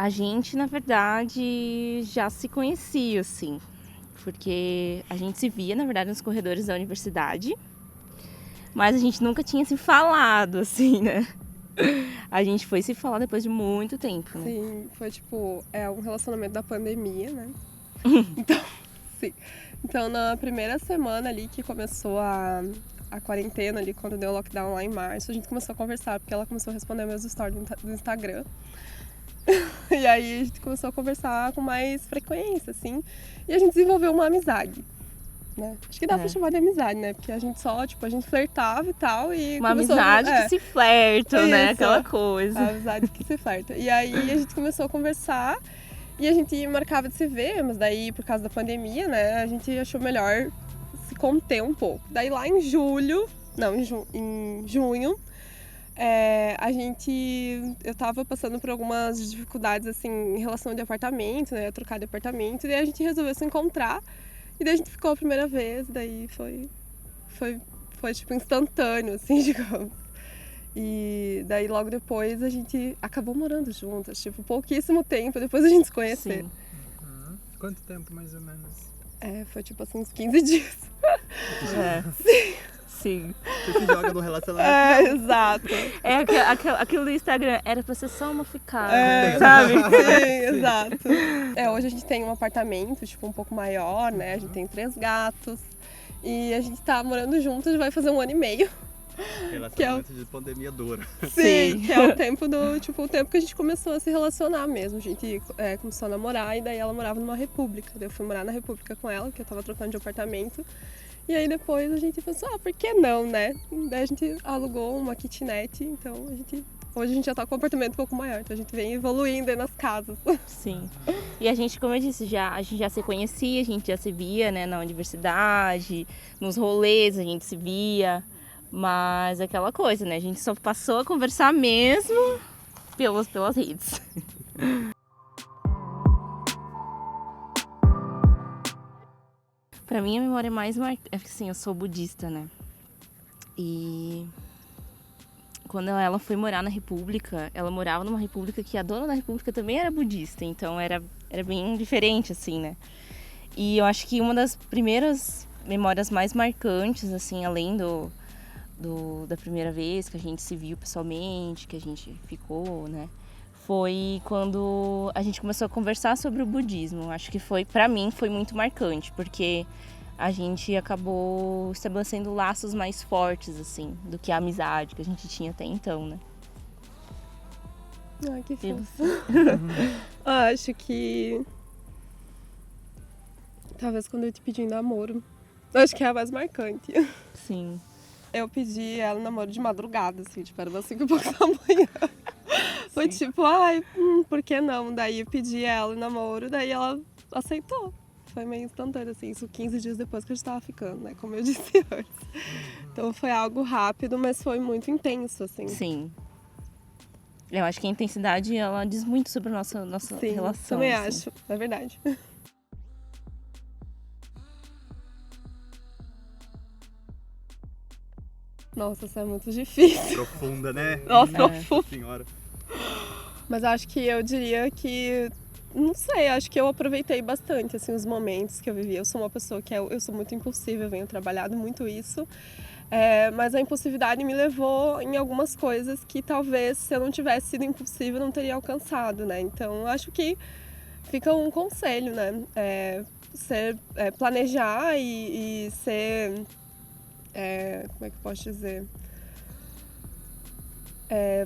A gente, na verdade, já se conhecia, assim, porque a gente se via, na verdade, nos corredores da universidade, mas a gente nunca tinha se falado, assim, né? A gente foi se falar depois de muito tempo, né? Sim, foi tipo, um relacionamento da pandemia, né? Então, sim. Então, na primeira semana ali que começou a quarentena ali, quando deu o lockdown lá em março, a gente começou a conversar, porque ela começou a responder meus stories do Instagram. E aí a gente começou a conversar com mais frequência, assim, e a gente desenvolveu uma amizade, né? Acho que dá pra chamar de amizade, né? Porque a gente só, tipo, a gente flertava e tal, e Uma começou... amizade que se flerta, né? Isso, Aquela coisa. a amizade que se flerta. E aí a gente começou a conversar, e a gente marcava de se ver, mas daí, por causa da pandemia, né, a gente achou melhor se conter um pouco. Daí lá em julho, não, em junho, eu tava passando por algumas dificuldades, assim, em relação de apartamento, né, trocar de apartamento, e daí a gente resolveu se encontrar, e daí a gente ficou a primeira vez, daí foi tipo, instantâneo, assim, digamos. E daí logo depois a gente acabou morando juntas, tipo, pouquíssimo tempo depois a gente se conhecer. Sim. Uhum. Quanto tempo, mais ou menos? Foi tipo assim, uns 15 dias. Sim. Você se joga no relacionamento. Exato. Aquilo do Instagram era pra ser só uma ficada, Sabe? Sim, exato. Hoje a gente tem um apartamento, tipo, um pouco maior, né? A gente tem 3 gatos. E a gente tá morando juntos, vai fazer 1 ano e meio. Relacionamento de pandemia dura. Sim, que é o tempo o tempo que a gente começou a se relacionar mesmo. A gente começou a namorar e daí ela morava numa república. Daí eu fui morar na república com ela, que eu tava trocando de apartamento. E aí depois a gente pensou, por que não, né? Daí a gente alugou uma kitnet, então hoje a gente já tá com um apartamento um pouco maior, então a gente vem evoluindo aí nas casas. Sim. E a gente, como eu disse, a gente já se conhecia, a gente já se via, né, na universidade, nos rolês a gente se via. Mas aquela coisa, né? A gente só passou a conversar mesmo pelas redes. Pra mim, a memória mais marcante... É que, assim, eu sou budista, né? E quando ela foi morar na República, ela morava numa república que a dona da república também era budista. Então, era bem diferente, assim, né? E eu acho que uma das primeiras memórias mais marcantes, assim, além da primeira vez que a gente se viu pessoalmente, que a gente ficou, né? Foi quando a gente começou a conversar sobre o budismo. Acho que pra mim, foi muito marcante, porque a gente acabou estabelecendo laços mais fortes, assim, do que a amizade que a gente tinha até então, né? Ai, que fofo. Acho que... talvez quando eu te pedi em namoro. Acho que é a mais marcante. Sim. Eu pedi ela em namoro de madrugada, assim, tipo, era umas 5 e pouco da manhã. Foi tipo, por que não? Daí eu pedi ela em namoro, daí ela aceitou. Foi meio instantâneo, assim, isso 15 dias depois que a gente tava ficando, né? Como eu disse antes. Então foi algo rápido, mas foi muito intenso, assim. Sim. Eu acho que a intensidade, ela diz muito sobre a nossa Sim, relação. Também assim. acho, é verdade. Nossa, isso é muito difícil. Profunda, né? Nossa, profunda. Senhora. Mas acho que eu diria que... Não sei, acho que eu aproveitei bastante, assim, os momentos que eu vivi. Eu sou uma pessoa que eu sou muito impulsiva, eu venho trabalhado muito isso. Mas a impulsividade me levou em algumas coisas que talvez, se eu não tivesse sido impulsiva, eu não teria alcançado, né? Então, acho que fica um conselho, né? Planejar e ser... como é que eu posso dizer?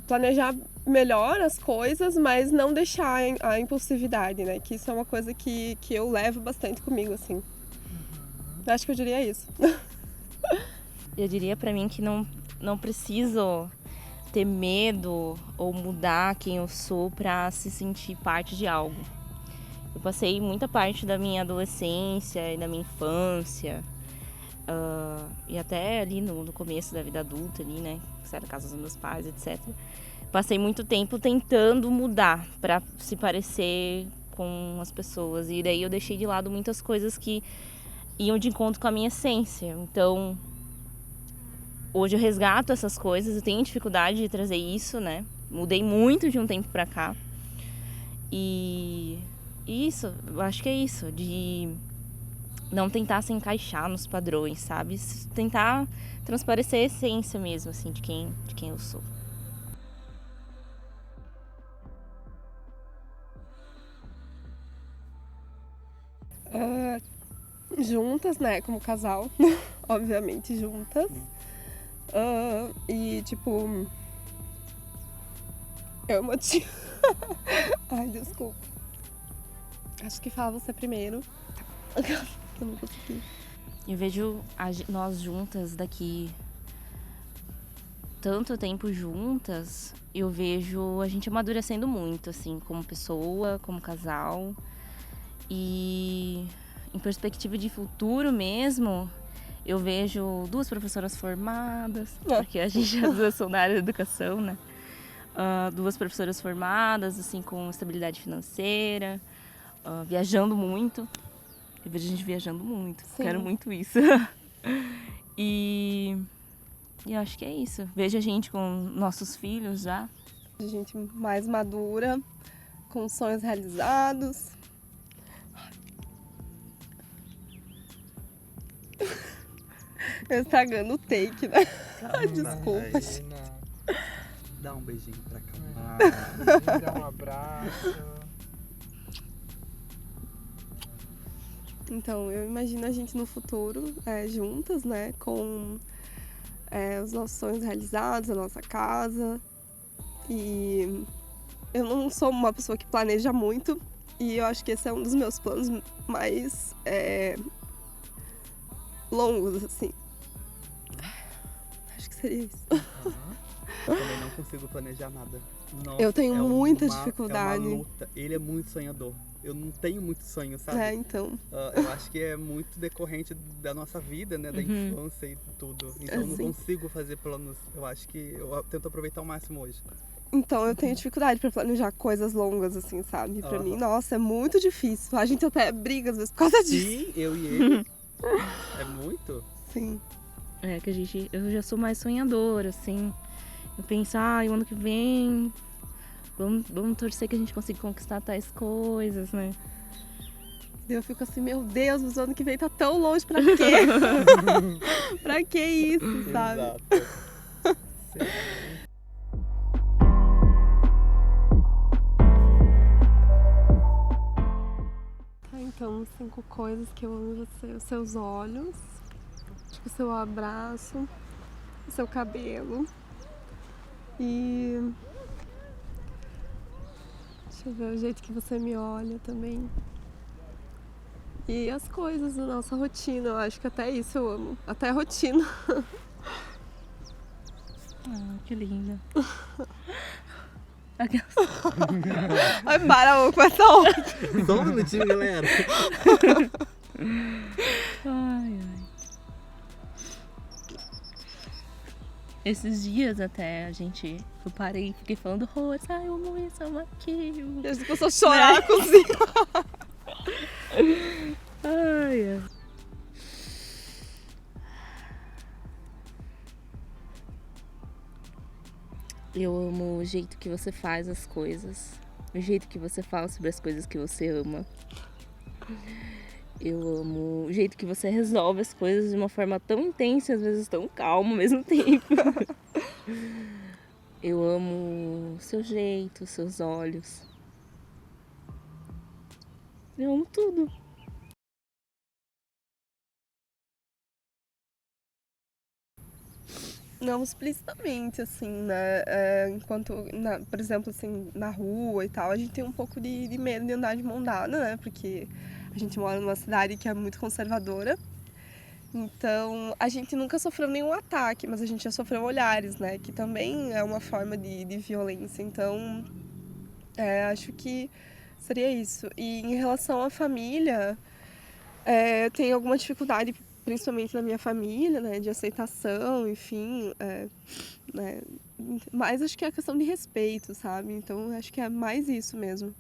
Planejar melhor as coisas, mas não deixar a impulsividade, né? Que isso é uma coisa que eu levo bastante comigo, assim. Acho que eu diria isso. Eu diria pra mim que não preciso ter medo ou mudar quem eu sou pra se sentir parte de algo. Eu passei muita parte da minha adolescência e da minha infância, e até ali no começo da vida adulta, ali, né? Que era a casa dos meus pais, etc. Passei muito tempo tentando mudar pra se parecer com as pessoas. E daí eu deixei de lado muitas coisas que iam de encontro com a minha essência. Então, hoje eu resgato essas coisas, eu tenho dificuldade de trazer isso, né? Mudei muito de um tempo pra cá. E isso, eu acho que é isso, de não tentar se encaixar nos padrões, sabe? Tentar transparecer a essência mesmo, assim, de quem eu sou. Juntas, né, como casal, obviamente juntas. E tipo, eu amo a tia. Ai, desculpa. Acho que fala você primeiro. Eu não consegui. Eu vejo nós juntas daqui tanto tempo juntas, eu vejo a gente amadurecendo muito, assim, como pessoa, como casal. E em perspectiva de futuro mesmo, eu vejo 2 professoras formadas, porque a gente as duas são da área da educação, né? 2 professoras formadas, assim, com estabilidade financeira, viajando muito. Eu vejo a gente viajando muito, Sim. Quero muito isso. E eu acho que é isso. Vejo a gente com nossos filhos já. A gente mais madura, com sonhos realizados. Eu estragando o take, né? Desculpa. Dá um beijinho pra cá. Dá um abraço. Então, eu imagino a gente no futuro, juntas, né? Com os nossos sonhos realizados, a nossa casa. E eu não sou uma pessoa que planeja muito. E eu acho que esse é um dos meus planos mais longos, assim. Acho que seria isso. Eu também não consigo planejar nada. Nossa, Eu tenho muita É dificuldade. uma luta. Ele é muito sonhador. Eu não tenho muito sonho, sabe? Então. Eu acho que é muito decorrente da nossa vida, né? Da infância e tudo. Então eu não consigo fazer planos. Eu acho que eu tento aproveitar ao máximo hoje. Então, eu tenho dificuldade pra planejar coisas longas, assim, sabe? Pra mim, nossa, é muito difícil. A gente até briga às vezes por causa disso. Sim, eu e ele. É muito? Sim. É que eu já sou mais sonhadora, assim. Eu penso, o ano que vem, vamos torcer que a gente consiga conquistar tais coisas, né? Eu fico assim, meu Deus, mas o ano que vem tá tão longe, pra quê? Pra que isso, sabe? Exato. Então, 5 coisas que eu amo em você. Os seus olhos, o seu abraço, o seu cabelo. E deixa eu ver o jeito que você me olha também. E as coisas da nossa rotina, eu acho que até isso eu amo. Até a rotina. Que linda. Ai, para, vou começar outra. Só um minutinho, galera. Ai. Esses dias até eu parei e fiquei falando horrores. Eu amo isso, eu amo aquilo. E as pessoas chorar na cozinha. Ai. Eu amo o jeito que você faz as coisas, o jeito que você fala sobre as coisas que você ama. Eu amo o jeito que você resolve as coisas de uma forma tão intensa e às vezes tão calma ao mesmo tempo. Eu amo o seu jeito, os seus olhos. Eu amo tudo. Não explicitamente, assim, né? Enquanto, por exemplo, assim, na rua e tal, a gente tem um pouco de medo de andar de mão dada, né? Porque a gente mora numa cidade que é muito conservadora. Então, a gente nunca sofreu nenhum ataque, mas a gente já sofreu olhares, né? Que também é uma forma de violência. Então, acho que seria isso. E em relação à família, eu tenho alguma dificuldade, principalmente na minha família, né? De aceitação, enfim. Né? Mas acho que é a questão de respeito, sabe? Então, acho que é mais isso mesmo.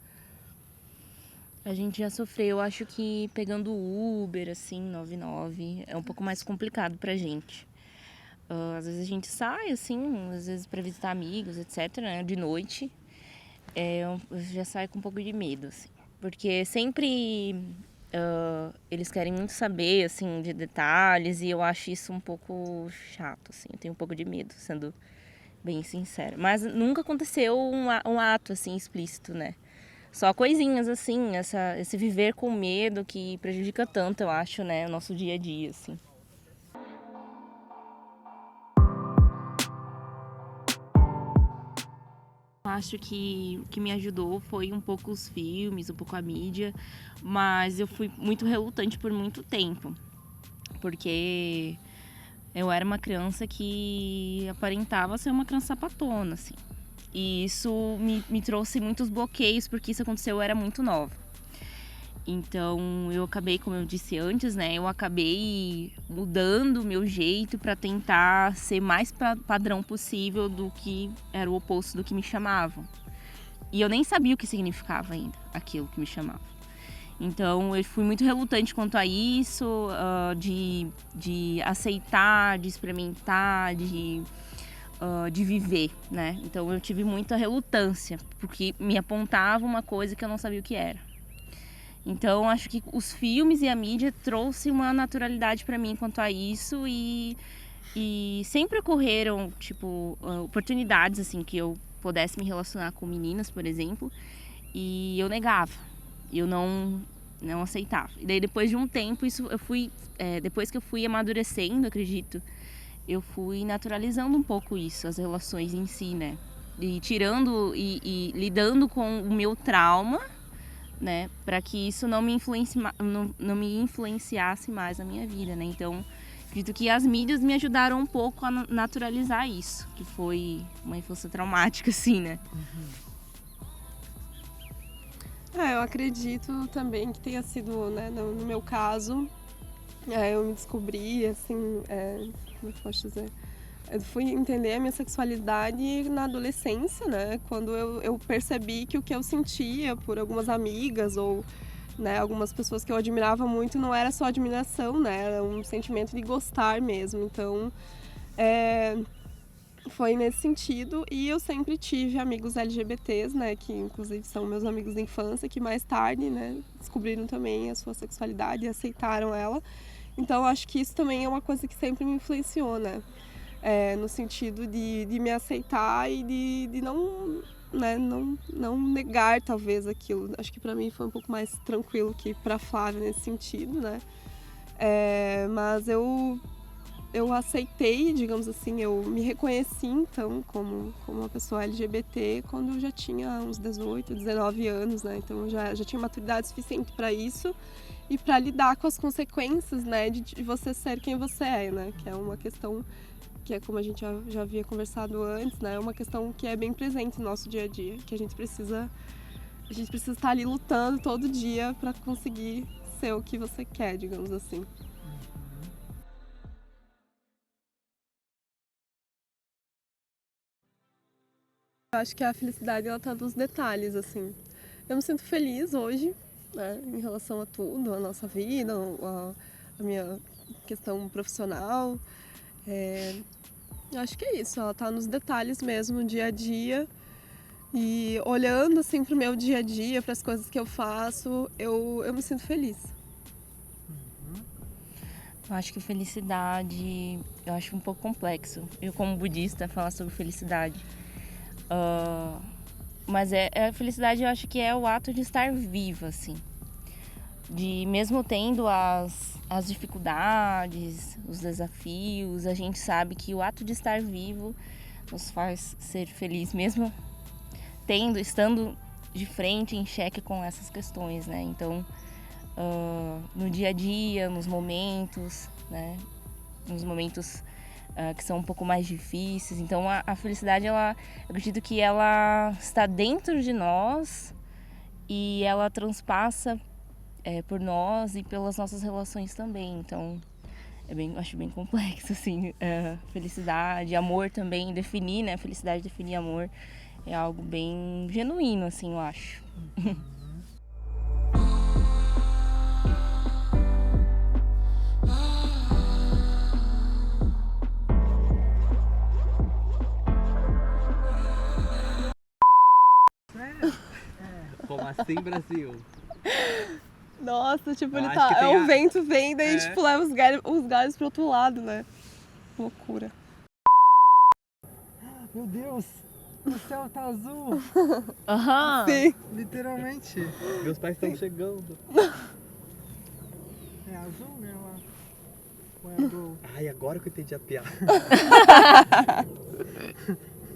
A gente já sofreu, acho que pegando o Uber, assim, 99, é um pouco mais complicado pra gente. Às vezes a gente sai, assim, às vezes pra visitar amigos, etc, né, de noite. eu já saio com um pouco de medo, assim. Porque sempre eles querem muito saber, assim, de detalhes, e eu acho isso um pouco chato, assim. Eu tenho um pouco de medo, sendo bem sincera. Mas nunca aconteceu um ato, assim, explícito, né? Só coisinhas, assim, esse viver com medo que prejudica tanto, eu acho, né? O nosso dia a dia, assim. Acho que o que me ajudou foi um pouco os filmes, um pouco a mídia, mas eu fui muito relutante por muito tempo, porque eu era uma criança que aparentava ser uma criança sapatona, assim. E isso me trouxe muitos bloqueios, porque isso aconteceu, eu era muito nova. Então eu acabei, como eu disse antes, né? Eu acabei mudando o meu jeito para tentar ser mais padrão possível do que era o oposto do que me chamavam. E eu nem sabia o que significava ainda aquilo que me chamava. Então eu fui muito relutante quanto a isso, de aceitar, de experimentar, de viver, né? Então eu tive muita relutância, porque me apontava uma coisa que eu não sabia o que era. Então acho que os filmes e a mídia trouxe uma naturalidade para mim quanto a isso, e sempre ocorreram, tipo, oportunidades, assim, que eu pudesse me relacionar com meninas, por exemplo, e eu negava, eu não aceitava. E daí depois de um tempo, depois que eu fui amadurecendo, acredito, eu fui naturalizando um pouco isso, as relações em si, né? E tirando e lidando com o meu trauma, né, para que isso não me influenciasse mais na minha vida, né? Então, acredito que as mídias me ajudaram um pouco a naturalizar isso, que foi uma infância traumática, assim, né? Eu acredito também que tenha sido, né, no meu caso, eu me descobri, assim, como é que eu posso dizer? Eu fui entender a minha sexualidade na adolescência, né? Quando eu percebi que o que eu sentia por algumas amigas ou, né, algumas pessoas que eu admirava muito não era só admiração, né? Era um sentimento de gostar mesmo. Então, foi nesse sentido. E eu sempre tive amigos LGBTs, né? Que inclusive são meus amigos da infância, que mais tarde, né, descobriram também a sua sexualidade e aceitaram ela. Então, acho que isso também é uma coisa que sempre me influenciou, né? No sentido de me aceitar e de não, né, não negar talvez aquilo. Acho que para mim foi um pouco mais tranquilo que para Flávia nesse sentido, né? Mas eu aceitei, digamos assim, eu me reconheci então como uma pessoa LGBT quando eu já tinha uns 18, 19 anos, né? Então eu já tinha maturidade suficiente para isso e para lidar com as consequências, né, de você ser quem você é, né? Que é uma questão que é, como a gente já havia conversado antes, né? É uma questão que é bem presente no nosso dia a dia, que a gente precisa estar ali lutando todo dia para conseguir ser o que você quer, digamos assim. Eu acho que a felicidade, ela tá nos detalhes, assim. Eu me sinto feliz hoje, né, em relação a tudo, a nossa vida, a minha questão profissional. Eu acho que é isso, ela tá nos detalhes mesmo, no dia a dia. E olhando assim pro meu dia a dia, para as coisas que eu faço, eu me sinto feliz. Eu acho que felicidade, eu acho um pouco complexo. Eu, como budista, falar sobre felicidade. Mas a felicidade, eu acho que é o ato de estar viva, assim. De mesmo tendo as dificuldades, os desafios, a gente sabe que o ato de estar vivo nos faz ser feliz, mesmo estando de frente, em xeque com essas questões, né? Então, no dia a dia, nos momentos, né? Nos momentos que são um pouco mais difíceis. Então, a felicidade, eu acredito que ela está dentro de nós e ela transpassa por nós e pelas nossas relações também. Então, acho bem complexo, assim, felicidade, amor também, definir, né? Felicidade, definir amor é algo bem genuíno, assim, eu acho. Como assim, Brasil? Nossa, tipo, Eu ele acho tá. que tem O vento vem, daí, É. tipo, leva os galhos pro outro lado, né? Loucura. Meu Deus! O céu tá azul! Aham. Sim. Literalmente. Meus pais estão chegando. É azul, né? Lá. Ou é gol? Ai, agora que eu entendi a piada.